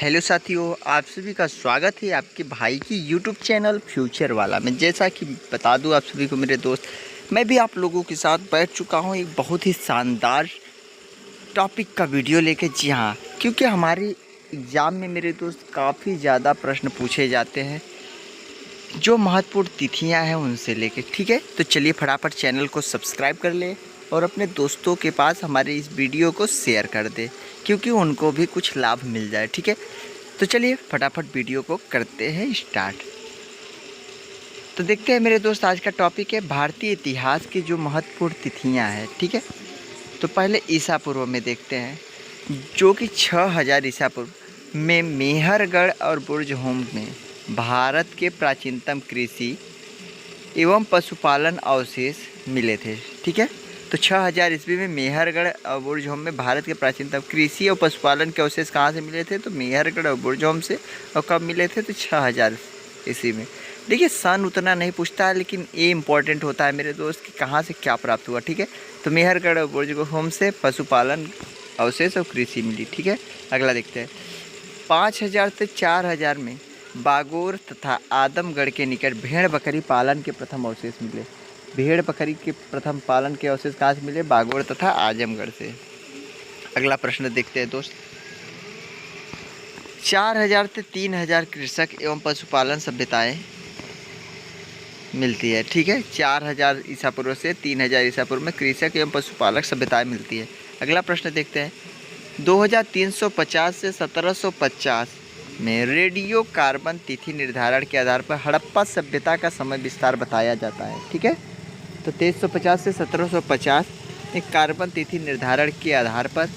Hello साथियों, आप सभी का स्वागत है आपके भाई की यूट्यूब चैनल फ्यूचर वाला में। जैसा कि बता दूं आप सभी को मेरे दोस्त, मैं भी आप लोगों के साथ बैठ चुका हूं एक बहुत ही शानदार टॉपिक का वीडियो लेके। जी हाँ, क्योंकि हमारे एग्ज़ाम में मेरे दोस्त काफ़ी ज़्यादा प्रश्न पूछे जाते हैं जो महत्वपूर्ण तिथियां हैं उनसे लेके। ठीक है, तो चलिए फटाफट चैनल को सब्सक्राइब कर ले और अपने दोस्तों के पास हमारे इस वीडियो को शेयर कर दे, क्योंकि उनको भी कुछ लाभ मिल जाए। ठीक है, तो चलिए फटाफट वीडियो को करते हैं स्टार्ट। तो देखते हैं मेरे दोस्त, आज का टॉपिक है भारतीय इतिहास की जो महत्वपूर्ण तिथियां हैं। ठीक है, तो पहले ईसा पूर्व में देखते हैं, जो कि 6000 ईसा पूर्व में मेहरगढ़ और बुर्जहोम में भारत के प्राचीनतम कृषि एवं पशुपालन अवशेष मिले थे। ठीक है, तो 6000 ईस्वी में मेहरगढ़ और बुर्जहोम में भारत के प्राचीनतम कृषि और पशुपालन के अवशेष कहाँ से मिले थे? तो मेहरगढ़ और बुर्जहोम से। और कब मिले थे? तो 6000 ईस्वी में। देखिए, सन उतना नहीं पूछता है, लेकिन ये इंपॉर्टेंट होता है मेरे दोस्त कि कहाँ से क्या प्राप्त हुआ। ठीक है, तो मेहरगढ़ और बुर्जहोम से पशुपालन अवशेष और कृषि मिली। ठीक है, अगला देखते हैं। 5000 से 4000 में बागोर तथा आदमगढ़ के निकट भेड़ बकरी पालन के प्रथम अवशेष मिले। भेड़ बकरी के प्रथम पालन के अवशेष कहाँ से मिले? बागोर तथा आजमगढ़ से। अगला प्रश्न देखते हैं दोस्त। 4000 से 3000 कृषक एवं पशुपालन सभ्यताएं मिलती है। ठीक है, 4000 ईसा पूर्व से 3000 ईसा पूर्व में कृषक एवं पशुपालक सभ्यताएं मिलती है। अगला प्रश्न देखते हैं। 2350 से 1750 में रेडियो कार्बन तिथि निर्धारण के आधार पर हड़प्पा सभ्यता का समय विस्तार बताया जाता है। ठीक है, तो 2350 से 1750 एक कार्बन तिथि निर्धारण के आधार पर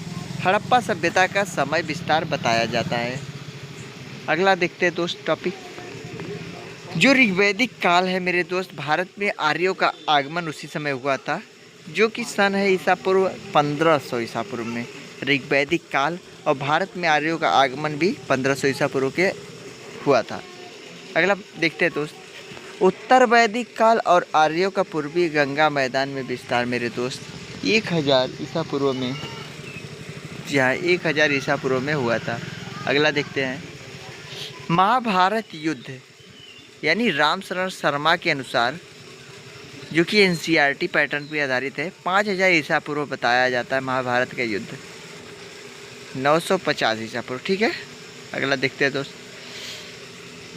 हड़प्पा सभ्यता का समय विस्तार बताया जाता है। अगला देखते हैं दोस्त टॉपिक, जो ऋग्वैदिक काल है मेरे दोस्त, भारत में आर्यों का आगमन उसी समय हुआ था, जो कि सन है ईसा पूर्व 1500 ईसा पूर्व में ऋग्वैदिक काल, और भारत में आर्यों का आगमन भी 1500 ईसा पूर्व के हुआ था। अगला देखते हैं दोस्त, उत्तर वैदिक काल और आर्यों का पूर्वी गंगा मैदान में विस्तार मेरे दोस्त 1000 ईसा पूर्व में। जी हाँ, 1000 ईसा पूर्व में हुआ था। अगला देखते हैं। महाभारत युद्ध यानी रामशरण शर्मा के अनुसार, जो कि एनसीईआरटी पैटर्न पर आधारित है, 5000 ईसा पूर्व बताया जाता है महाभारत का युद्ध 950 ईसा पूर्व। ठीक है, अगला देखते हैं दोस्त।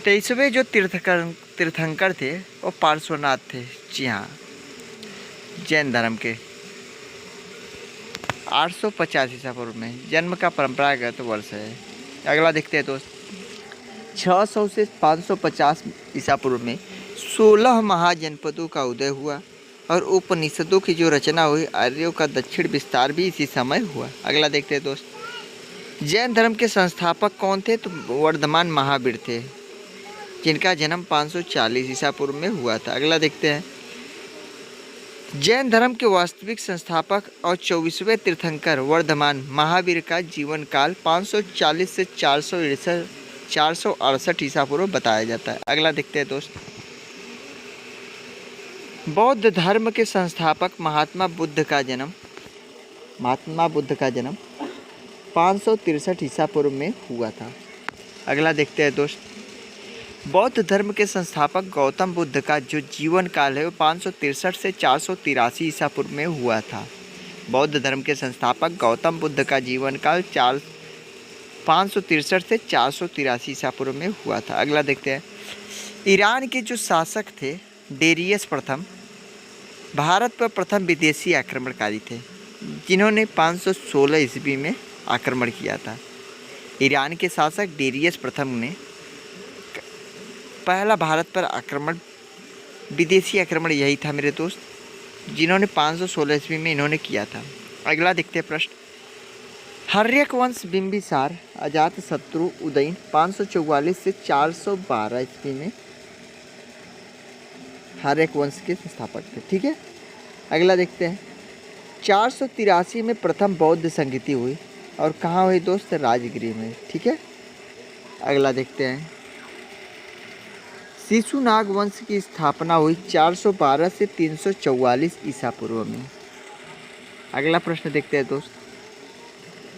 23वें जो तीर्थंकर थे वो पार्श्वनाथ थे। जी हाँ, जैन धर्म के 850 ईसा पूर्व में जन्म का परंपरागत वर्ष है। अगला देखते हैं दोस्त। 600 से 550 ईसा पूर्व में 16 महाजनपदों का उदय हुआ और उपनिषदों की जो रचना हुई, आर्यों का दक्षिण विस्तार भी इसी समय हुआ। अगला देखते हैं दोस्त। जैन धर्म के संस्थापक कौन थे? तो वर्धमान महावीर थे, जिनका जन्म 540 ईसा पूर्व में हुआ था। अगला देखते हैं। जैन धर्म के वास्तविक संस्थापक और 24वें तीर्थंकर वर्धमान महावीर का जीवन काल 540 से 468 ईसा पूर्व बताया जाता है। अगला देखते हैं दोस्त। बौद्ध धर्म के संस्थापक महात्मा बुद्ध का जन्म 563 ईसा पूर्व में हुआ था। अगला देखते हैं दोस्त। बौद्ध धर्म के संस्थापक गौतम बुद्ध का जो जीवन काल है वो 563 से 483 ईसा पूर्व में हुआ था। बौद्ध धर्म के संस्थापक गौतम बुद्ध का जीवन काल 563 से 483 ईसा पूर्व में हुआ था। अगला देखते हैं। ईरान के जो शासक थे डेरियस प्रथम, भारत पर प्रथम विदेशी आक्रमणकारी थे, जिन्होंने 516 ईस्वी में आक्रमण किया था। ईरान के शासक डेरियस प्रथम ने पहला भारत पर आक्रमण, विदेशी आक्रमण यही था मेरे दोस्त, जिन्होंने 516 ईस्वी में इन्होंने किया था। अगला देखते हैं प्रश्न। हर्यक वंश बिंबिसार अजातशत्रु उदयन 544 से 412 ईस्वी में हर्यक वंश के संस्थापक थे। ठीक है, अगला देखते हैं। 483 में प्रथम बौद्ध संगीति हुई, और कहाँ हुई दोस्त? राजगिरी में। ठीक है, अगला देखते हैं। शिशुनाग वंश की स्थापना हुई 412 से 344 ईसा पूर्व में। अगला प्रश्न देखते हैं दोस्त।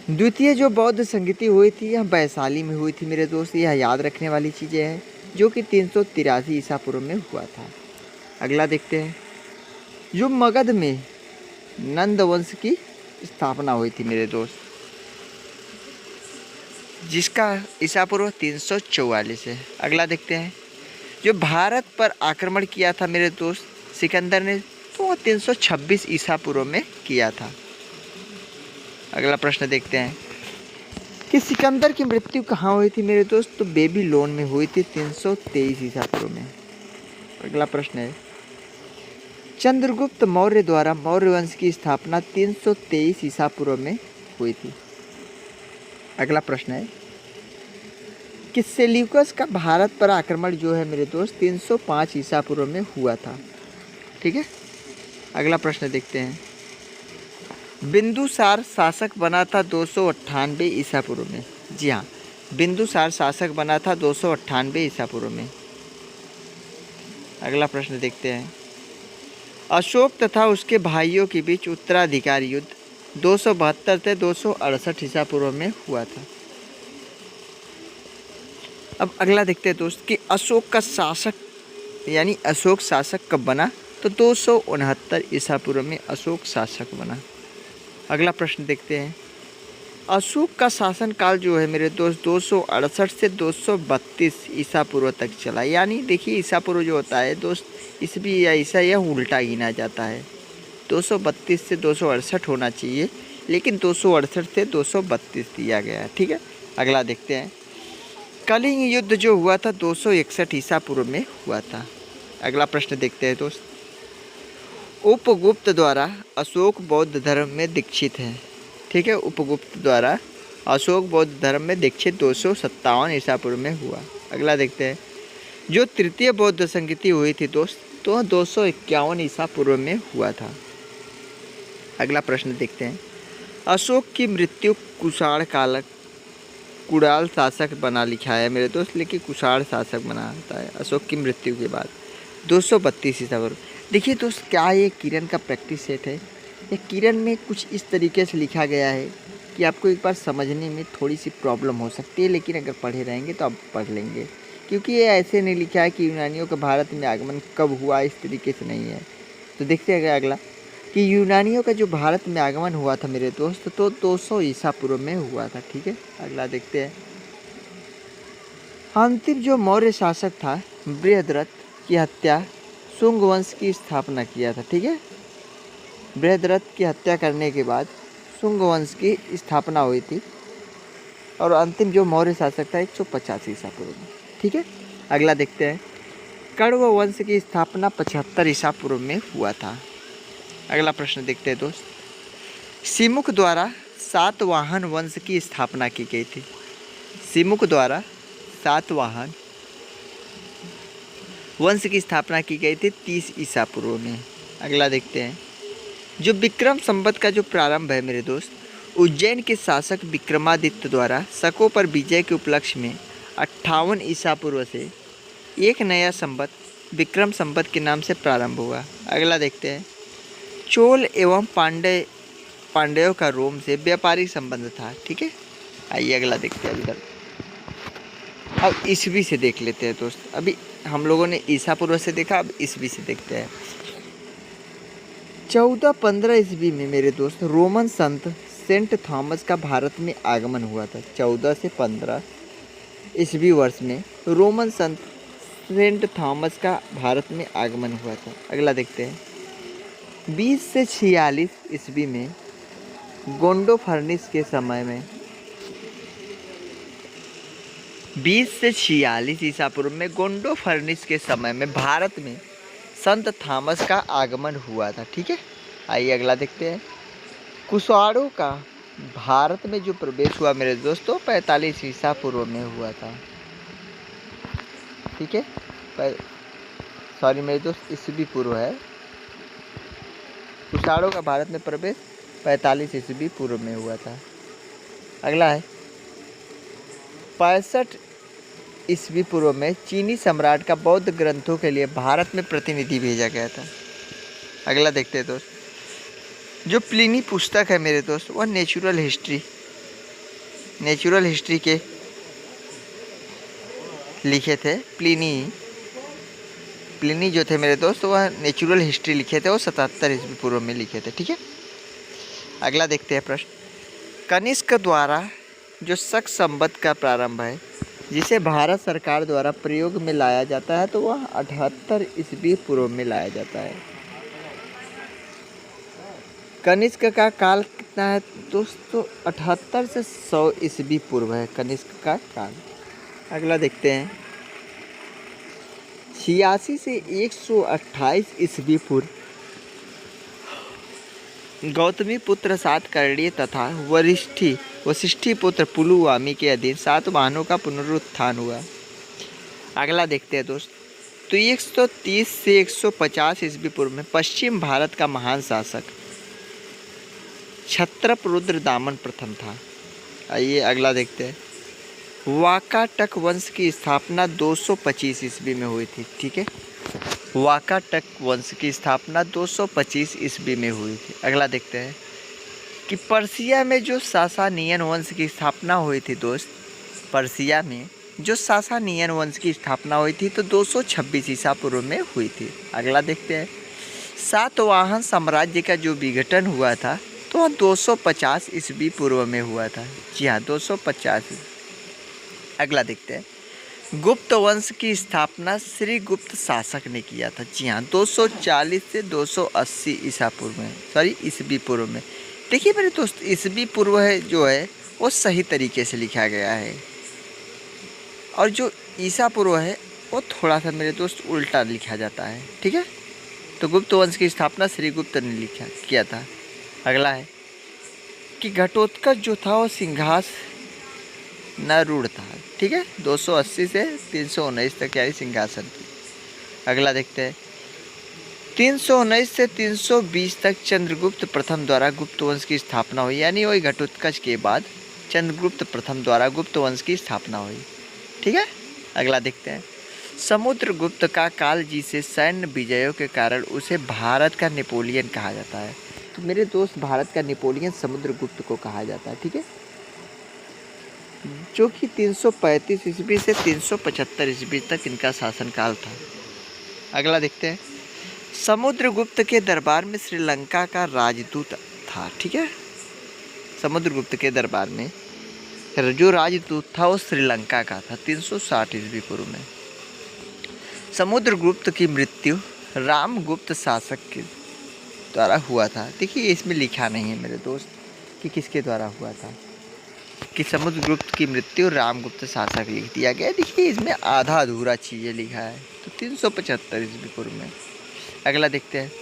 द्वितीय जो बौद्ध संगीति हुई थी यह वैशाली में हुई थी मेरे दोस्त। यह याद रखने वाली चीज़ें हैं, जो कि 383 ईसा पूर्व में हुआ था। अगला देखते हैं, जो मगध में नंद वंश की स्थापना हुई थी मेरे दोस्त, जिसका ईसा पूर्व 344 है। अगला देखते हैं, जो भारत पर आक्रमण किया था मेरे दोस्त सिकंदर ने, तो वह 326 ईसा पूर्व में किया था। अगला प्रश्न देखते हैं कि सिकंदर की मृत्यु कहाँ हुई थी मेरे दोस्त, तो बेबीलोन में हुई थी 323 ईसा पूर्व में। अगला प्रश्न है, चंद्रगुप्त मौर्य द्वारा मौर्य वंश की स्थापना 323 ईसा पूर्व में हुई थी। अगला प्रश्न है कि सेल्यूकस का भारत पर आक्रमण जो है मेरे दोस्त 305 ईसा पूर्व में हुआ था। ठीक है, अगला प्रश्न देखते हैं, बिंदुसार शासक बना था 298 ईसा पूर्व में। जी हाँ, बिंदुसार शासक बना था 298 ईसा पूर्व में। अगला प्रश्न देखते हैं, अशोक तथा उसके भाइयों के बीच उत्तराधिकार युद्ध 272 से 268 ईसा पूर्व में हुआ था। अब अगला देखते हैं दोस्त कि अशोक का शासक यानी अशोक शासक कब बना, तो 269 ईसा पूर्व में अशोक शासक बना। अगला प्रश्न देखते हैं, अशोक का शासन काल जो है मेरे दोस्त 268 से 232 ईसा पूर्व तक चला। यानी देखिए ईसा पूर्व जो होता है दोस्त, ईसवी या ईसा यह उल्टा गिना जाता है। 232 से 268 होना चाहिए, लेकिन 268 से 232 दिया गया है। ठीक है, अगला देखते हैं, कलिंग युद्ध जो हुआ था 261 ईसा पूर्व में हुआ था। अगला प्रश्न देखते हैं दोस्त, उपगुप्त द्वारा अशोक बौद्ध धर्म में दीक्षित है। ठीक है, उपगुप्त द्वारा अशोक बौद्ध धर्म में दीक्षित 257 ईसा पूर्व में हुआ। अगला देखते हैं, जो तृतीय बौद्ध संगीति हुई थी दोस्त, तो 251 ईसा पूर्व में हुआ था। अगला प्रश्न देखते हैं, अशोक की मृत्यु कुषाण कालक कुड़ाल शासक बना लिखा है मेरे दोस्त, लेकिन कुषाण शासक बनाता है अशोक की मृत्यु के बाद 232 ईसा पूर्व। देखिए दोस्त, क्या ये किरण का प्रैक्टिस सेट है। ये किरण में कुछ इस तरीके से लिखा गया है कि आपको एक बार समझने में थोड़ी सी प्रॉब्लम हो सकती है, लेकिन अगर पढ़े रहेंगे तो आप पढ़ लेंगे, क्योंकि ये ऐसे नहीं लिखा है कि यूनानियों का भारत में आगमन कब हुआ, इस तरीके से नहीं है। तो देखते हैं अगला कि यूनानियों का जो भारत में आगमन हुआ था मेरे दोस्त, तो 200 ईसा पूर्व में हुआ था। ठीक है, अगला देखते हैं, अंतिम जो मौर्य शासक था बृहद्रथ की हत्या शुंग वंश की स्थापना किया था। ठीक है, बृहद्रथ की हत्या करने के बाद शुंग वंश की स्थापना हुई थी, और अंतिम जो मौर्य शासक था 150 ईसा पूर्व में। ठीक है, अगला देखते हैं, कण्व वंश की स्थापना 75 ईसा पूर्व में हुआ था। अगला प्रश्न देखते हैं दोस्त, सिमुक द्वारा सातवाहन वंश की स्थापना की गई थी। सिमुक द्वारा सातवाहन वंश की स्थापना की गई थी 30 ईसा पूर्व में। अगला देखते हैं, जो विक्रम संवत का जो प्रारंभ है मेरे दोस्त, उज्जैन के शासक विक्रमादित्य द्वारा शकों पर विजय के उपलक्ष्य में 58 ईसा पूर्व से एक नया संवत विक्रम संवत के नाम से प्रारंभ हुआ। अगला देखते हैं, चोल एवं पांड्यों का रोम से व्यापारिक संबंध था। ठीक है, आइए अगला देखते हैं इधर। अब ईसवी से देख लेते हैं दोस्त। अभी हम लोगों ने ईसा पूर्व से देखा, अब ईसवी से देखते हैं। 1415 ईस्वी में मेरे दोस्त रोमन संत सेंट थॉमस का भारत में आगमन हुआ था। 14 से 15 ईस्वी वर्ष में रोमन संत सेंट थॉमस का भारत में आगमन हुआ था। अगला देखते हैं, 20 से 46 ईस्वी में गोंडो फर्निस के समय में 20 से 46 ईसा पूर्व में गोंडो फर्निस के समय में भारत में संत थॉमस का आगमन हुआ था। ठीक है, आइए अगला देखते हैं, कुषाणों का भारत में जो प्रवेश हुआ मेरे दोस्तों 45 ईसा पूर्व में हुआ था। ठीक है, सॉरी मेरे दोस्त, ईस्वी पूर्व है। कुषाणों का भारत में प्रवेश 45 ईस्वी पूर्व में हुआ था। अगला है, 65 ईस्वी पूर्व में चीनी सम्राट का बौद्ध ग्रंथों के लिए भारत में प्रतिनिधि भेजा गया था। अगला देखते हैं दोस्त, जो प्लिनी पुस्तक है मेरे दोस्त, वह नेचुरल हिस्ट्री नेचुरल हिस्ट्री के लिखे थे। प्लिनी जो थे मेरे दोस्त, वह नेचुरल हिस्ट्री लिखे थे, वो 77 ईस्वी पूर्व में लिखे थे। ठीक है, अगला देखते हैं प्रश्न। कनिष्क द्वारा जो शक संवत का प्रारंभ है, जिसे भारत सरकार द्वारा प्रयोग में लाया जाता है, तो वह 78 ईस्वी पूर्व में लाया जाता है। कनिष्क का काल कितना है दोस्तों? 78 से 100 ईस्वी पूर्व है कनिष्क का काल। अगला देखते हैं। 86 से 128 ईस्वी पूर्व गौतमी पुत्र सातकर्णी तथा वशिष्ठी पुत्र पुलुवामी के अधीन सातवाहनों का पुनरुत्थान हुआ। अगला देखते हैं दोस्त। तो 130 से 150 ईस्वी पूर्व में पश्चिम भारत का महान शासक क्षत्रप रुद्रदामन प्रथम था। आइए अगला देखते हैं। वाकाटक वंश की स्थापना 225 ईस्वी में हुई थी। ठीक है, वाकाटक वंश की स्थापना 225 ईस्वी में हुई थी। अगला देखते हैं कि पर्सिया में जो सासानियन वंश की स्थापना हुई थी दोस्त, पर्सिया में जो सासानियन वंश की स्थापना हुई थी तो 226 ईसा पूर्व में हुई थी। अगला देखते हैं। सातवाहन साम्राज्य का जो विघटन हुआ था तो वह 250 ईस्वी पूर्व में हुआ था। जी हाँ, 250। अगला देखते हैं। गुप्त वंश की स्थापना श्री गुप्त शासक ने किया था। जी हाँ, 240 से 280 ईस्वी पूर्व में। देखिए मेरे दोस्त, ईस्वी पूर्व है जो है वो सही तरीके से लिखा गया है, और जो ईसा पूर्व है वो थोड़ा सा मेरे दोस्त उल्टा लिखा जाता है। ठीक है, तो गुप्त वंश की स्थापना श्री गुप्त ने किया था। अगला है कि घटोत्कच जो था वो सिंहासनारूढ़ था। ठीक है, 280 से 319 तक यानी सिंहासन की। अगला देखते हैं। 319 से 320 तक चंद्रगुप्त प्रथम द्वारा गुप्त वंश की स्थापना हुई, यानी वही घटोत्कच के बाद चंद्रगुप्त प्रथम द्वारा गुप्त वंश की स्थापना हुई। ठीक है, अगला देखते हैं। समुद्रगुप्त का काल, जिसे सैन्य विजयों के कारण उसे भारत का नेपोलियन कहा जाता है। तो मेरे दोस्त, भारत का नेपोलियन समुद्रगुप्त को कहा जाता है। ठीक है, जो कि 335 ईस्वी से 375 ईस्वी तक इनका शासनकाल था। अगला देखते हैं। समुद्रगुप्त के दरबार में श्रीलंका का राजदूत था। ठीक है, समुद्रगुप्त के दरबार में जो राजदूत था वो श्रीलंका का था 360 ईस्वी पूर्व में। समुद्रगुप्त की मृत्यु रामगुप्त शासक के द्वारा हुआ था। देखिए इसमें लिखा नहीं है मेरे दोस्त कि किसके द्वारा हुआ था, कि समुद्रगुप्त की मृत्यु रामगुप्त शासक लिख दिया गया। देखिए इसमें आधा अधूरा चीज़ें लिखा है, तो 375 ईस्वी पूर्व में। अगला देखते हैं।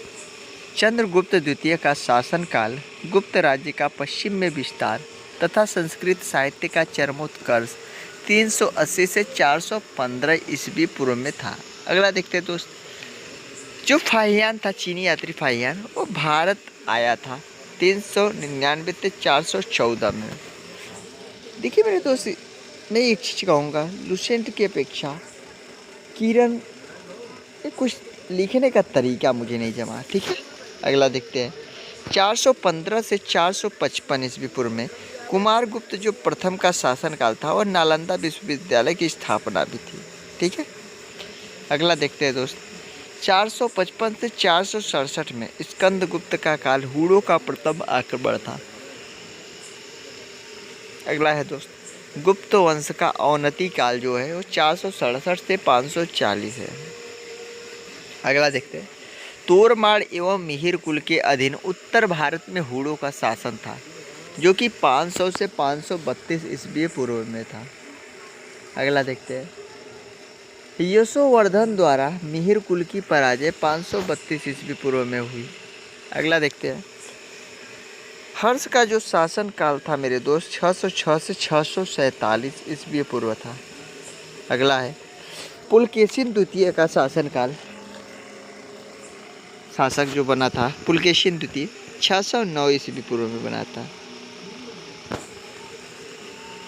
चंद्रगुप्त द्वितीय का शासनकाल गुप्त राज्य का पश्चिम में विस्तार तथा संस्कृत साहित्य का चरमोत्कर्ष 380 से 415 ईस्वी पूर्व में था। अगला देखते हैं दोस्त। जो फाहियान था, चीनी यात्री फाहियान, वो भारत आया था 399 से 414 में। देखिए मेरे दोस्त, मैं एक चीज़ कहूँगा, लुसेंट की अपेक्षा किरण कुछ लिखने का तरीका मुझे नहीं जमा। ठीक है, अगला देखते हैं। 415 से 455 ईस्वी पूर्व में कुमारगुप्त जो प्रथम का शासनकाल था और नालंदा विश्वविद्यालय की स्थापना भी थी। ठीक है, अगला देखते हैं दोस्त। 455 से 467 में स्कंदगुप्त का काल हूणों का प्रथम आक्रमण था। अगला है दोस्त। गुप्त वंश का अवनति काल जो है वो 467 से 540 है। अगला देखते हैं। तोरमाड़ एवं मिहिर कुल के अधीन उत्तर भारत में हूणों का शासन था, जो कि 500 से 532 ईस्वी पूर्व में था। अगला देखते हैं। यशोवर्धन द्वारा मिहिर कुल की पराजय 532 ईस्वी पूर्व में हुई। अगला देखते हैं। हर्ष का जो शासन काल था मेरे दोस्त 606 से 647 ईस्वी पूर्व था। अगला है। पुलकेशिन द्वितीय का शासनकाल, शासक जो बना था पुलकेशिन द्वितीय 609 ईस्वी पूर्व में बना था।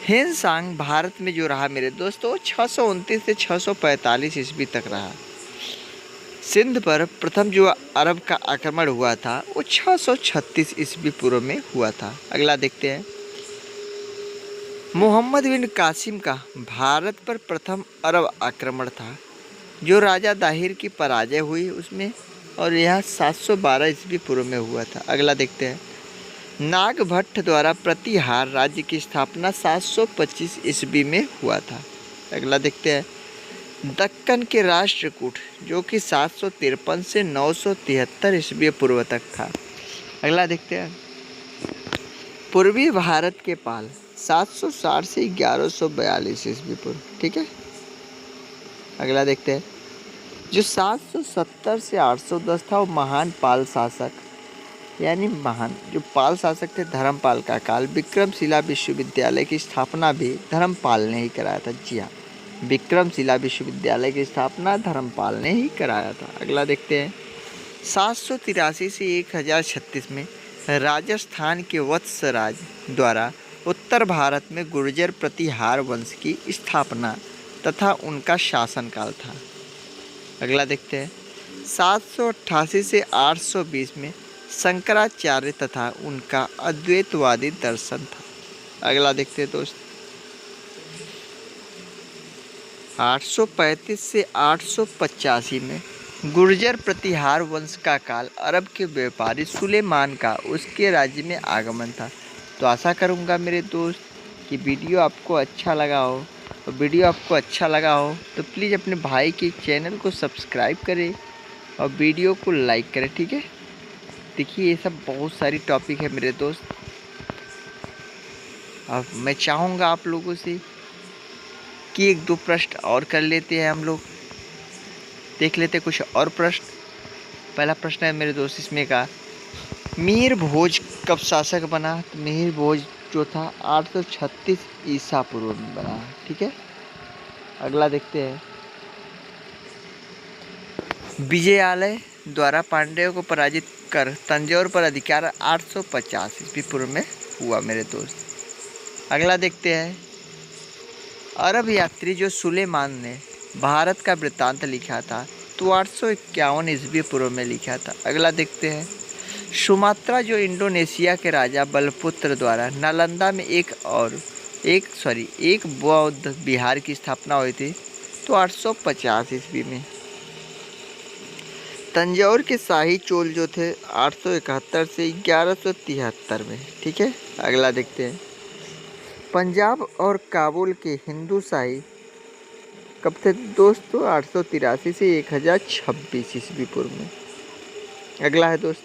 हेनसांग भारत में जो रहा मेरे दोस्तों 629 से 645 ईस्वी तक रहा। सिंध पर प्रथम जो अरब का आक्रमण हुआ था वो 636 ईस्वी पूर्व में हुआ था। अगला देखते हैं। मोहम्मद बिन कासिम का भारत पर प्रथम अरब आक्रमण था, जो राजा दाहिर की पराजय हुई उसमें, और यह 712 ईस्वी पूर्व में हुआ था। अगला देखते हैं। नागभट्ट द्वारा प्रतिहार राज्य की स्थापना 725 ईस्वी में हुआ था। अगला देखते हैं। दक्कन के राष्ट्रकूट, जो कि 753 से 973 ईस्वी पूर्व तक था। अगला देखते हैं। पूर्वी भारत के पाल, 760 से 1142 ईस्वी पूर्व। ठीक है। अगला देखते हैं। जो 770 से 810 था, वो महान पाल शासक, यानी महान जो पाल शासक थे, धर्मपाल का काल। विक्रमशिला विश्वविद्यालय की स्थापना भी धर्मपाल ने ही कराया था। जी हाँ, विक्रमशिला विश्वविद्यालय की स्थापना धर्मपाल ने ही कराया था। अगला देखते हैं। 783 से 1036 में राजस्थान के वत्सराज द्वारा उत्तर भारत में गुर्जर प्रतिहार वंश की स्थापना तथा उनका शासनकाल था। अगला देखते हैं। 788 से 820 में शंकराचार्य तथा उनका अद्वैतवादी दर्शन था। अगला देखते हैं दोस्त। 835 से 885 में गुर्जर प्रतिहार वंश का काल अरब के व्यापारी सुलेमान का उसके राज्य में आगमन था। तो आशा करूंगा मेरे दोस्त कि वीडियो आपको अच्छा लगा हो, और वीडियो आपको अच्छा लगा हो तो प्लीज़ अपने भाई के चैनल को सब्सक्राइब करें और वीडियो को लाइक करें। ठीक है। देखिए, ये सब बहुत सारी टॉपिक है मेरे दोस्त। अब मैं चाहूँगा आप लोगों से कि एक दो प्रश्न और कर लेते हैं, हम लोग देख लेते हैं कुछ और प्रश्न। पहला प्रश्न है मेरे दोस्त इसमें का, मिहिर भोज कब शासक बना? तो मिहिर भोज जो था 836 ईसा पूर्व में बना। ठीक है। अगला देखते हैं। विजयालय द्वारा पांड्यों को पराजित कर तंजौर पर अधिकार 850 ईस्वी पूर्व में हुआ मेरे दोस्त। अगला देखते हैं। अरब यात्री जो सुलेमान ने भारत का वृत्तांत लिखा था, तो 851 ईस्वी पूर्व में लिखा था। अगला देखते हैं। सुमात्रा जो इंडोनेशिया के राजा बलपुत्र द्वारा नालंदा में एक बौद्ध विहार की स्थापना हुई थी, तो 850 ईस्वी में। तंजौर के शाही चोल जो थे 871 से 1173 में। ठीक है। अगला देखते हैं। पंजाब और काबुल के हिंदू शाही कब थे दोस्तों? 883 से 1026 ईस्वी पूर्व में। अगला है दोस्त।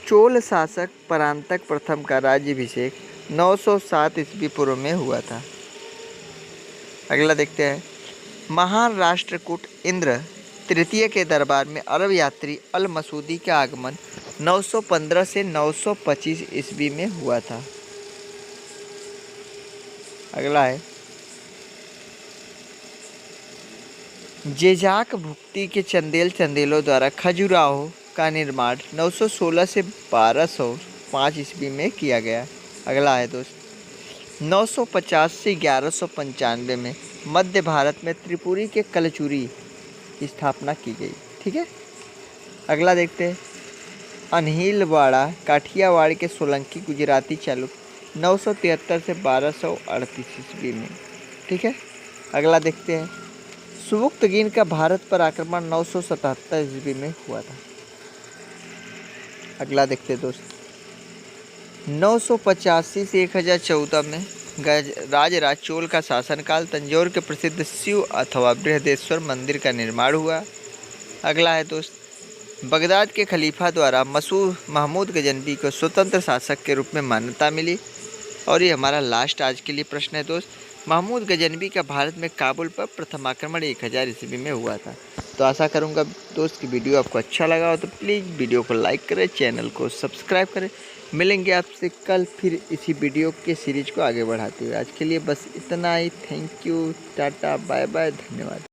चोल शासक परांतक प्रथम का राज्याभिषेक 907 ईस्वी पूर्व में हुआ था। अगला देखते हैं। महान राष्ट्रकूट इंद्र तृतीय के दरबार में अरब यात्री अल मसूदी का आगमन 915 से 925 ईस्वी में हुआ था। अगला है। जेजाक भुक्ति के चंदेलों द्वारा खजुराहो का निर्माण 916 से 1205 ईस्वी में किया गया। अगला है दोस्त। 950 से 1195 में मध्य भारत में त्रिपुरी के कलचुरी की स्थापना की गई। ठीक है। अगला देखते हैं। अनहिलवाड़ा काठियावाड़ के सोलंकी गुजराती चालुक्य 973 से 1238 ईस्वी में। ठीक है। अगला देखते हैं। सुबुक्तगीन का भारत पर आक्रमण 977 ईस्वी में हुआ था। अगला देखते हैं दोस्त। 985 से 1014 में राजराज चोल का शासनकाल। तंजौर के प्रसिद्ध शिव अथवा बृहदेश्वर मंदिर का निर्माण हुआ। अगला है दोस्त। बगदाद के खलीफा द्वारा मसूर महमूद गजनबी को स्वतंत्र शासक के रूप में मान्यता मिली। और ये हमारा लास्ट आज के लिए प्रश्न है दोस्त। महमूद गजनबी का भारत में काबुल पर प्रथम आक्रमण 1000 ईस्वी में हुआ था। तो आशा करूंगा दोस्त की वीडियो आपको अच्छा लगा हो तो प्लीज़ वीडियो को लाइक करें, चैनल को सब्सक्राइब करें। मिलेंगे आपसे कल फिर इसी वीडियो के सीरीज को आगे बढ़ाते हुए। आज के लिए बस इतना ही। Thank you, tata, bye bye, धन्यवाद।